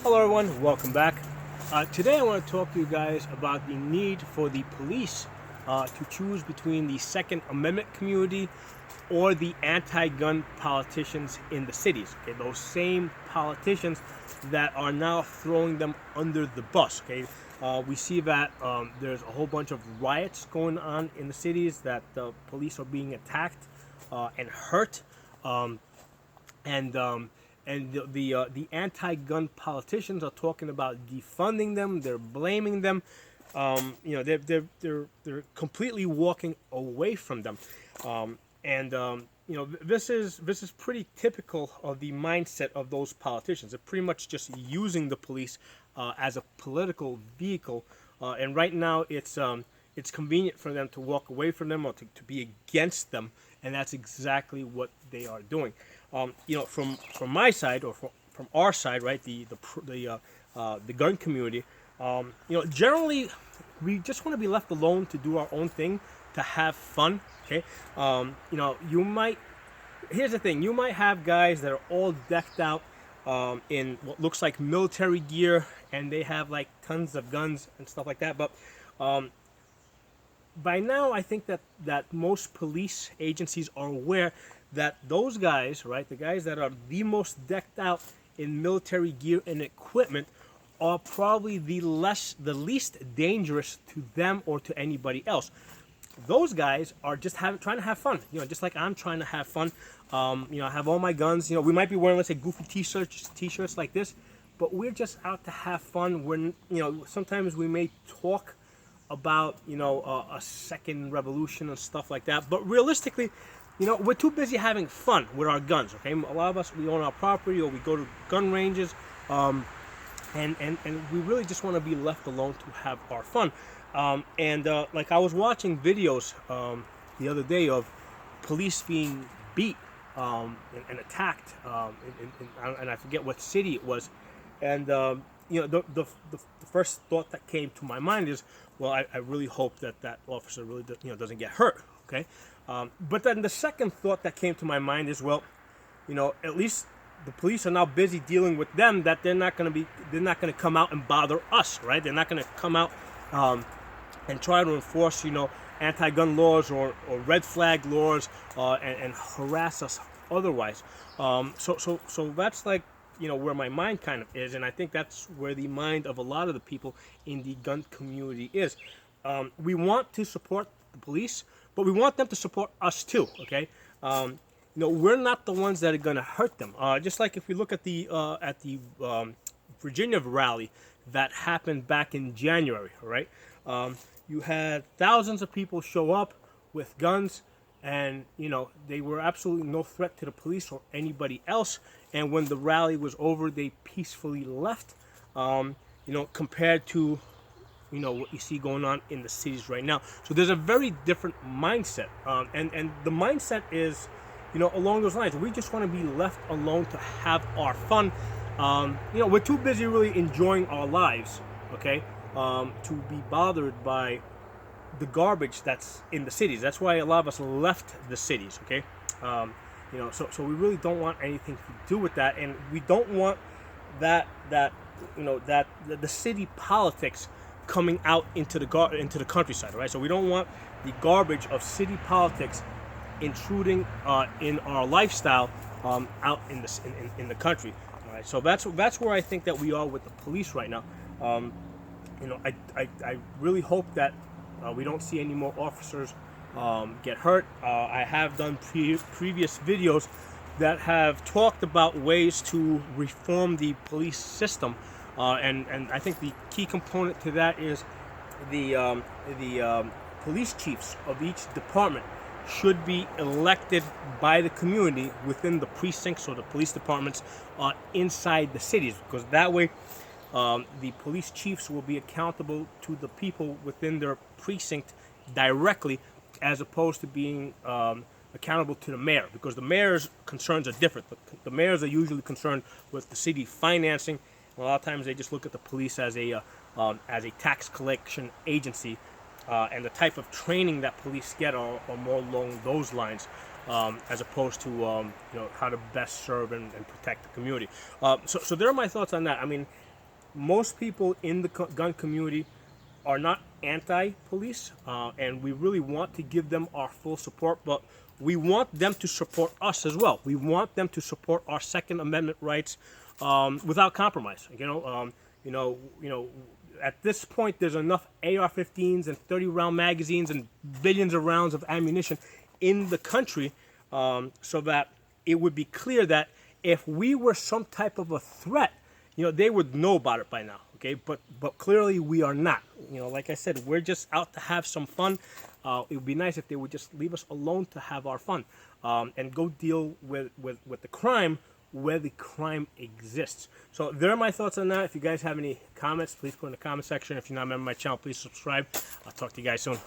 Hello everyone, welcome back. Today I want to talk to you guys about the need for the police to choose between the Second Amendment community or the anti-gun politicians in the cities. Okay, those same politicians that are now throwing them under the bus. Okay, we see that there's a whole bunch of riots going on in the cities, that the police are being attacked and hurt. And the anti-gun politicians are talking about defunding them. They're blaming them. They're completely walking away from them. This is pretty typical of the mindset of those politicians. They're pretty much just using the police as a political vehicle. And right now, it's convenient for them to walk away from them or to be against them, and that's exactly what they are doing. From my side, or from our side, right, the gun community, generally we just want to be left alone to do our own thing, to have fun. Okay, here's the thing: you might have guys that are all decked out in what looks like military gear, and they have like tons of guns and stuff like that, but by now, I think that most police agencies are aware that those guys, right, the guys that are the most decked out in military gear and equipment, are probably the least dangerous to them or to anybody else. Those guys are just trying to have fun, just like I'm trying to have fun. I have all my guns. We might be wearing, let's say, goofy t-shirts like this, but we're just out to have fun. Sometimes we may talk about a second revolution and stuff like that, but realistically, we're too busy having fun with our guns. Okay, a lot of us, we own our property or we go to gun ranges, and we really just want to be left alone to have our fun. Like I was watching videos the other day of police being beat and attacked, and I forget what city it was, and the first thought that came to my mind is, well, I really hope that officer really doesn't get hurt. Okay, but then the second thought that came to my mind is, well, at least the police are now busy dealing with them, that they're not going to come out and bother us, right? They're not going to come out and try to enforce anti-gun laws or red flag laws and harass us otherwise. So that's like where my mind kind of is, and I think that's where the mind of a lot of the people in the gun community is. We want to support the police, but we want them to support us too. Okay, we're not the ones that are going to hurt them. Just like if we look at the Virginia rally that happened back in January, right? You had thousands of people show up with guns, and they were absolutely no threat to the police or anybody else. And when the rally was over, they peacefully left. Compared to what you see going on in the cities right now. So there's a very different mindset, and the mindset is along those lines. We just want to be left alone to have our fun. We're too busy really enjoying our lives, okay, to be bothered by the garbage that's in the cities. That's why a lot of us left the cities, okay. So we really don't want anything to do with that, and we don't want that the city politics coming out into the countryside, right? So we don't want the garbage of city politics intruding in our lifestyle out in the country. All right, so that's where I think that we are with the police right now. I really hope that we don't see any more officers get hurt. I have done previous videos that have talked about ways to reform the police system. And I think the key component to that is the police chiefs of each department should be elected by the community within the precincts or the police departments inside the cities, because that way the police chiefs will be accountable to the people within their precinct directly, as opposed to being accountable to the mayor, because the mayor's concerns are different. The mayors are usually concerned with the city financing. A lot of times they just look at the police as a tax collection agency, and the type of training that police get are more along those lines, as opposed to how to best serve and protect the community. So there are my thoughts on that. I mean, most people in the gun community are not anti-police, and we really want to give them our full support, but we want them to support us as well. We want them to support our Second Amendment rights without compromise. At this point, there's enough AR-15s and 30-round magazines and billions of rounds of ammunition in the country, so that it would be clear that if we were some type of a threat, they would know about it by now. Okay, but clearly we are not. Like I said, we're just out to have some fun. It would be nice if they would just leave us alone to have our fun, and go deal with the crime where the crime exists. So there are my thoughts on that. If you guys have any comments, please put in the comment section. If you're not a member of my channel, please subscribe. I'll talk to you guys soon.